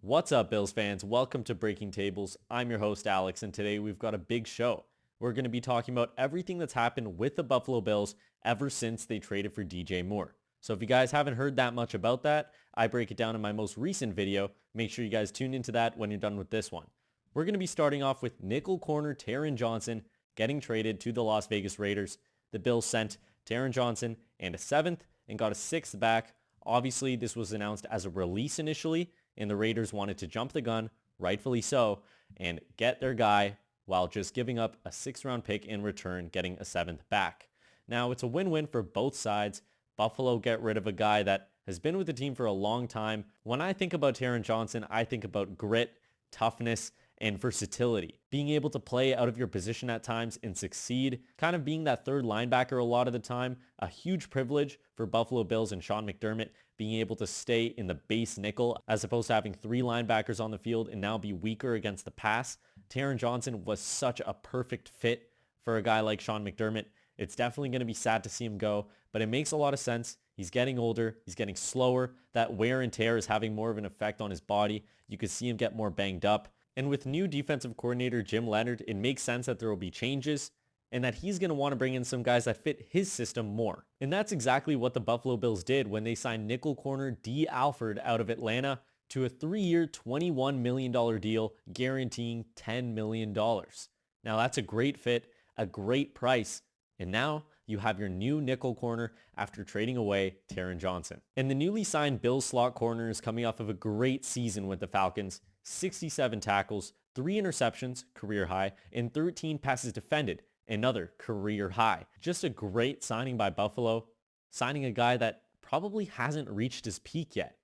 What's up, Bills fans? Welcome to Breaking Tables. I'm your host, Alex, and today we've got a big show. We're going to be talking about everything that's happened with the Buffalo Bills ever since they traded for DJ Moore. So if you guys haven't heard that much about that, I break it down in my most recent video. Make sure you guys tune into that when you're done with this one. We're going to be starting off with nickel corner Taron Johnson getting traded to the Las Vegas Raiders. The Bills sent Taron Johnson and a 7th and got a 6th back. Obviously, this was announced as a release initially, and the Raiders wanted to jump the gun, rightfully so, and get their guy while just giving up a 6th-round pick in return, getting a 7th back. Now, it's a win-win for both sides. Buffalo get rid of a guy that has been with the team for a long time. When I think about Taron Johnson, I think about grit, toughness, and versatility. Being able to play out of your position at times and succeed, kind of being that third linebacker a lot of the time, a huge privilege for Buffalo Bills and Sean McDermott, being able to stay in the base nickel as opposed to having 3 linebackers on the field and now be weaker against the pass. Taron Johnson was such a perfect fit for a guy like Sean McDermott. It's definitely going to be sad to see him go, but it makes a lot of sense. He's getting older. He's getting slower. That wear and tear is having more of an effect on his body. You could see him get more banged up. And with new defensive coordinator Jim Leonhard, it makes sense that there will be changes and that he's going to want to bring in some guys that fit his system more. And that's exactly what the Buffalo Bills did when they signed nickel corner Dee Alford out of Atlanta to a 3-year, $21 million deal guaranteeing $10 million. Now that's a great fit, a great price, and now you have your new nickel corner after trading away Taron Johnson. And the newly signed Bills slot corner is coming off of a great season with the Falcons. 67 tackles, 3 interceptions, career high, and 13 passes defended, another career high. Just a great signing by Buffalo, signing a guy that probably hasn't reached his peak yet.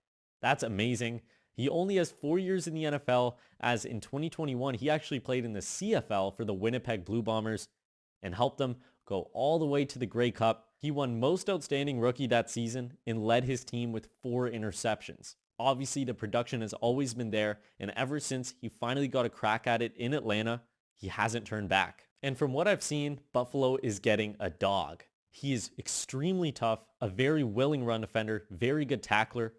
That's amazing. He only has 4 years in the NFL, as in 2021, he actually played in the CFL for the Winnipeg Blue Bombers and helped them go all the way to the Grey Cup. He won Most Outstanding Rookie that season and led his team with 4 interceptions. Obviously, the production has always been there, and ever since he finally got a crack at it in Atlanta, he hasn't turned back. And from what I've seen, Buffalo is getting a dog. He is extremely tough, a very willing run defender, very good tackler,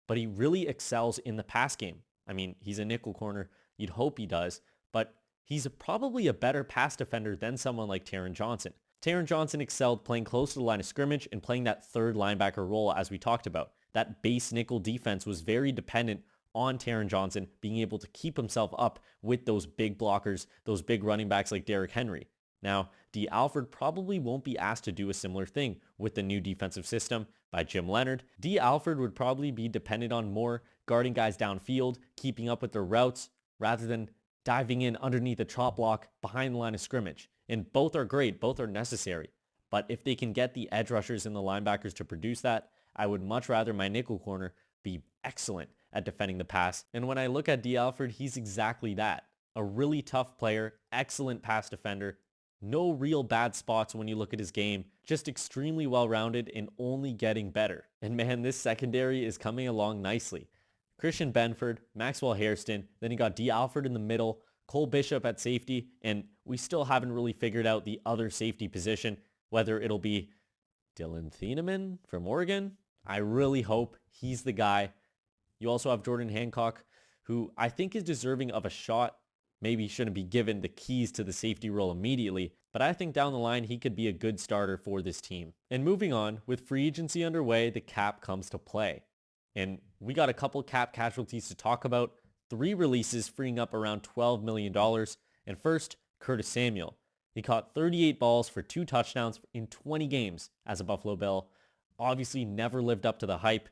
but he really excels in the pass game. I mean, he's a nickel corner. You'd hope he does, but he's probably a better pass defender than someone like Taron Johnson. Taron Johnson excelled playing close to the line of scrimmage and playing that third linebacker role as we talked about. That base nickel defense was very dependent on Taron Johnson being able to keep himself up with those big blockers, those big running backs like Derrick Henry. Now, Dee Alford probably won't be asked to do a similar thing with the new defensive system by Jim Leonhard. Dee Alford would probably be dependent on more guarding guys downfield, keeping up with their routes, rather than diving in underneath the chop block behind the line of scrimmage. And both are great, both are necessary. But if they can get the edge rushers and the linebackers to produce that, I would much rather my nickel corner be excellent at defending the pass. And when I look at Dee Alford, he's exactly that. A really tough player, excellent pass defender, no real bad spots when you look at his game, just extremely well-rounded and only getting better. And man, this secondary is coming along nicely. Christian Benford, Maxwell Hairston, then you got Dee Alford in the middle, Cole Bishop at safety, and we still haven't really figured out the other safety position, whether it'll be Dylan Thieneman from Oregon. I really hope he's the guy. You also have Jordan Hancock, who I think is deserving of a shot. Maybe shouldn't be given the keys to the safety role immediately, but I think down the line he could be a good starter for this team. And moving on, with free agency underway, the cap comes to play. And we got a couple cap casualties to talk about. 3 releases freeing up around $12 million. And first, Curtis Samuel. He caught 38 balls for 2 touchdowns in 20 games as a Buffalo Bill. Obviously never lived up to the hype.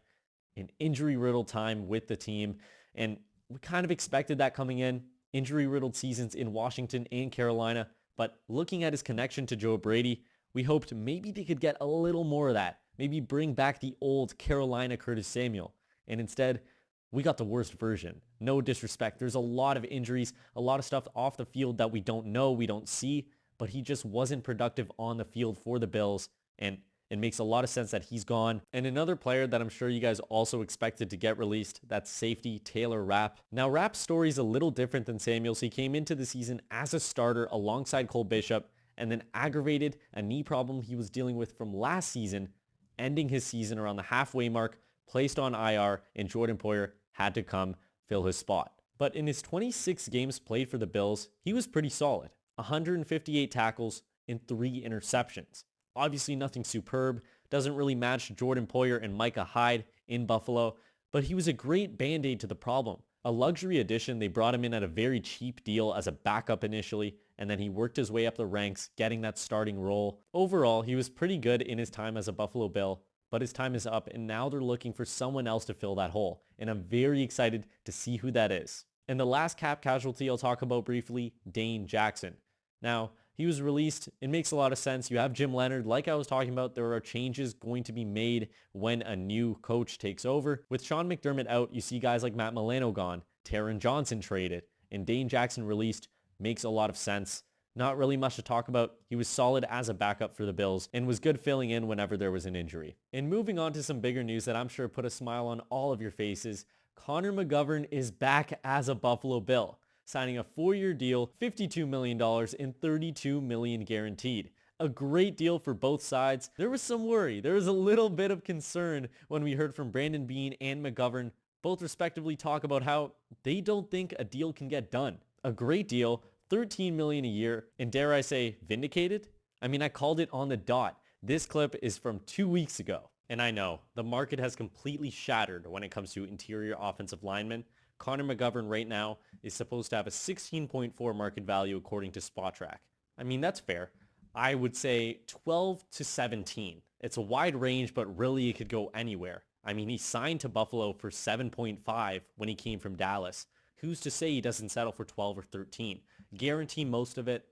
An injury-riddled time with the team. And we kind of expected that coming in. Injury-riddled seasons in Washington and Carolina. But looking at his connection to Joe Brady, we hoped maybe they could get a little more of that. Maybe bring back the old Carolina Curtis Samuel. And instead, we got the worst version. No disrespect. There's a lot of injuries, a lot of stuff off the field that we don't know, we don't see, but he just wasn't productive on the field for the Bills. And it makes a lot of sense that he's gone. And another player that I'm sure you guys also expected to get released, that's safety Taylor Rapp. Now, Rapp's story is a little different than Samuel's. He came into the season as a starter alongside Cole Bishop and then aggravated a knee problem he was dealing with from last season, ending his season around the halfway mark, placed on IR, and Jordan Poyer had to come fill his spot. But in his 26 games played for the Bills, he was pretty solid. 158 tackles and 3 interceptions. Obviously nothing superb, doesn't really match Jordan Poyer and Micah Hyde in Buffalo, but he was a great band-aid to the problem. A luxury addition, they brought him in at a very cheap deal as a backup initially, and then he worked his way up the ranks, getting that starting role. Overall, he was pretty good in his time as a Buffalo Bill, but his time is up, and now they're looking for someone else to fill that hole, and I'm very excited to see who that is. And the last cap casualty I'll talk about briefly, Dane Jackson. Now, he was released. It makes a lot of sense. You have Jim Leonard. Like I was talking about, there are changes going to be made when a new coach takes over. With Sean McDermott out, you see guys like Matt Milano gone, Taron Johnson traded, and Dane Jackson released. Makes a lot of sense. Not really much to talk about. He was solid as a backup for the Bills and was good filling in whenever there was an injury. And moving on to some bigger news that I'm sure put a smile on all of your faces, Connor McGovern is back as a Buffalo Bill, signing a 4-year deal, $52 million and $32 million guaranteed. A great deal for both sides. There was some worry. There was a little bit of concern when we heard from Brandon Beane and McGovern, both respectively, talk about how they don't think a deal can get done. A great deal, $13 million a year, and dare I say, vindicated? I mean, I called it on the dot. This clip is from 2 weeks ago. And I know, the market has completely shattered when it comes to interior offensive linemen. Connor McGovern right now is supposed to have a 16.4 market value according to SpotTrack. I mean, that's fair. I would say 12 to 17. It's a wide range, but really it could go anywhere. I mean, he signed to Buffalo for 7.5 when he came from Dallas. Who's to say he doesn't settle for 12 or 13? Guarantee most of it,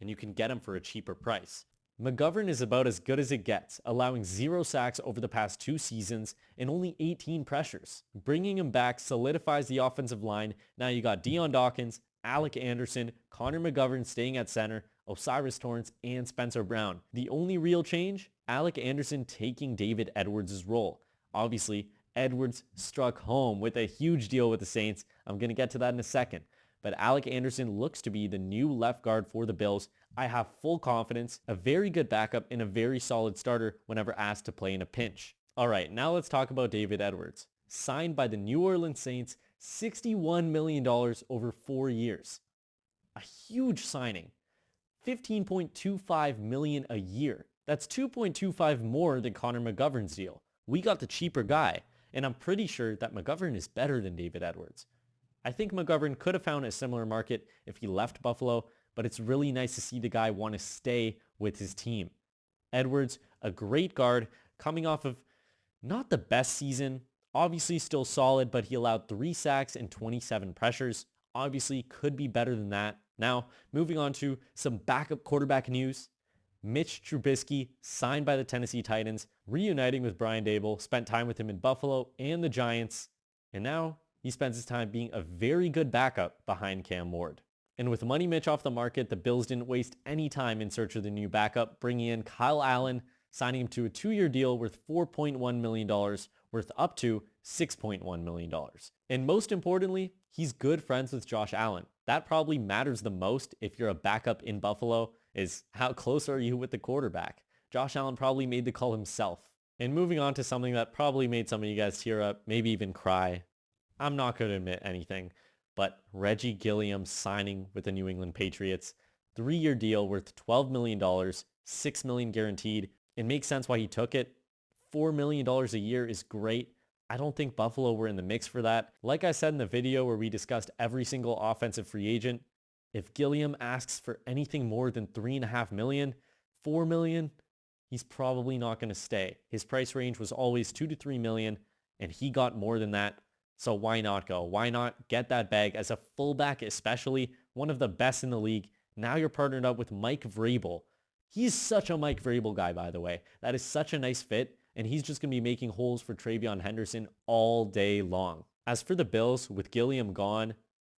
and you can get him for a cheaper price. McGovern is about as good as it gets, allowing 0 sacks over the past 2 seasons and only 18 pressures. Bringing him back solidifies the offensive line. Now you got Deion Dawkins, Alec Anderson, Connor McGovern staying at center, Osiris Torrance, and Spencer Brown. The only real change? Alec Anderson taking David Edwards' role. Obviously, Edwards struck home with a huge deal with the Saints. I'm going to get to that in a second. But Alec Anderson looks to be the new left guard for the Bills. I have full confidence, a very good backup, and a very solid starter whenever asked to play in a pinch. All right, now let's talk about David Edwards. Signed by the New Orleans Saints, $61 million over 4 years. A huge signing. $15.25 million a year. That's $2.25 more than Connor McGovern's deal. We got the cheaper guy, and I'm pretty sure that McGovern is better than David Edwards. I think McGovern could have found a similar market if he left Buffalo, but it's really nice to see the guy want to stay with his team. Edwards, a great guard, coming off of not the best season, obviously still solid, but he allowed 3 sacks and 27 pressures. Obviously could be better than that. Now, moving on to some backup quarterback news. Mitch Trubisky, signed by the Tennessee Titans, reuniting with Brian Daboll, spent time with him in Buffalo and the Giants, and now he spends his time being a very good backup behind Cam Ward. And with Money Mitch off the market, the Bills didn't waste any time in search of the new backup, bringing in Kyle Allen, signing him to a 2-year deal worth $4.1 million, worth up to $6.1 million. And most importantly, he's good friends with Josh Allen. That probably matters the most if you're a backup in Buffalo, is how close are you with the quarterback? Josh Allen probably made the call himself. And moving on to something that probably made some of you guys tear up, maybe even cry. I'm not going to admit anything, but Reggie Gilliam signing with the New England Patriots, 3-year deal worth $12 million, $6 million guaranteed. It makes sense why he took it. $4 million a year is great. I don't think Buffalo were in the mix for that. Like I said in the video where we discussed every single offensive free agent, if Gilliam asks for anything more than $3.5 million, $4 million, he's probably not going to stay. His price range was always $2 to $3 million, and he got more than that. So why not go? Why not get that bag as a fullback, especially one of the best in the league? Now you're partnered up with Mike Vrabel. He's such a Mike Vrabel guy, by the way. That is such a nice fit, and he's just going to be making holes for Travion Henderson all day long. As for the Bills, with Gilliam gone,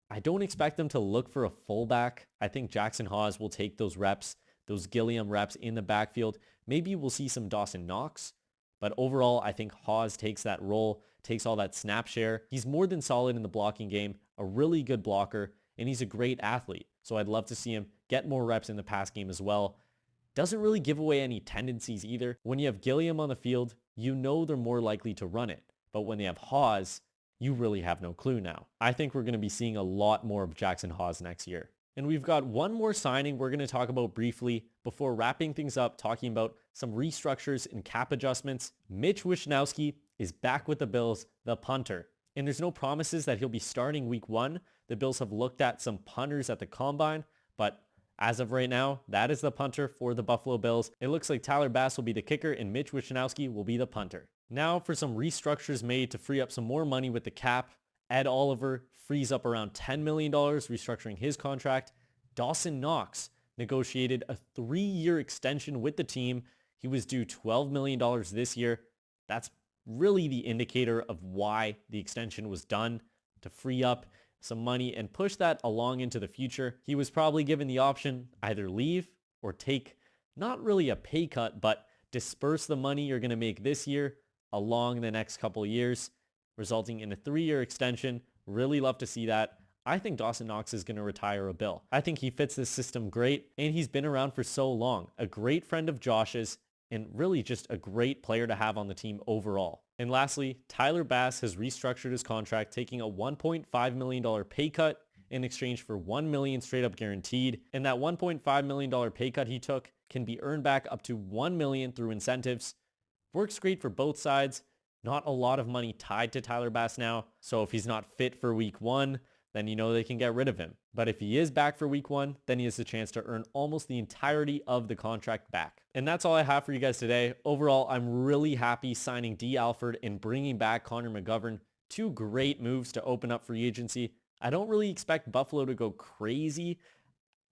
I don't expect them to look for a fullback. I think Jackson Hawes will take those reps, those Gilliam reps in the backfield. Maybe we'll see some Dawson Knox, but overall, I think Hawes takes that role, takes all that snap share. He's more than solid in the blocking game, a really good blocker, and he's a great athlete. So I'd love to see him get more reps in the pass game as well. Doesn't really give away any tendencies either. When you have Gilliam on the field, you know they're more likely to run it. But when they have Hawes, you really have no clue now. I think we're going to be seeing a lot more of Jackson Hawes next year. And we've got one more signing we're going to talk about briefly before wrapping things up, talking about some restructures and cap adjustments. Mitch Wishnowski is back with the Bills, the punter. And there's no promises that he'll be starting week 1. The Bills have looked at some punters at the combine, but as of right now, that is the punter for the Buffalo Bills. It looks like Tyler Bass will be the kicker and Mitch Wishnowski will be the punter. Now for some restructures made to free up some more money with the cap. Ed Oliver frees up around $10 million, restructuring his contract. Dawson Knox negotiated a 3-year extension with the team. He was due $12 million this year. That's really the indicator of why the extension was done, to free up some money and push that along into the future. He was probably given the option either leave or take not really a pay cut, but disperse the money you're going to make this year along the next couple of years, resulting in a 3-year extension. Really love to see that. I think Dawson Knox is going to retire a Bill. I think he fits this system great, and he's been around for so long. A great friend of Josh's, and really just a great player to have on the team overall. And lastly, Tyler Bass has restructured his contract, taking a $1.5 million pay cut in exchange for $1 million straight up guaranteed. And that $1.5 million pay cut he took can be earned back up to $1 million through incentives. Works great for both sides. Not a lot of money tied to Tyler Bass now. So if he's not fit for week 1, then you know they can get rid of him. But if he is back for week 1, then he has the chance to earn almost the entirety of the contract back. And that's all I have for you guys today. Overall, I'm really happy signing Dee Alford and bringing back Connor McGovern. 2 great moves to open up free agency. I don't really expect Buffalo to go crazy.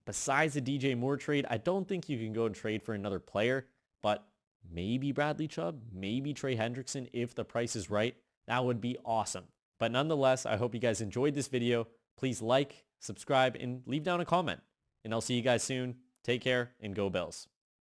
Besides the DJ Moore trade, I don't think you can go and trade for another player, but maybe Bradley Chubb, maybe Trey Hendrickson if the price is right. That would be awesome. But nonetheless, I hope you guys enjoyed this video. Please like, subscribe, and leave down a comment. And I'll see you guys soon. Take care and go Bills.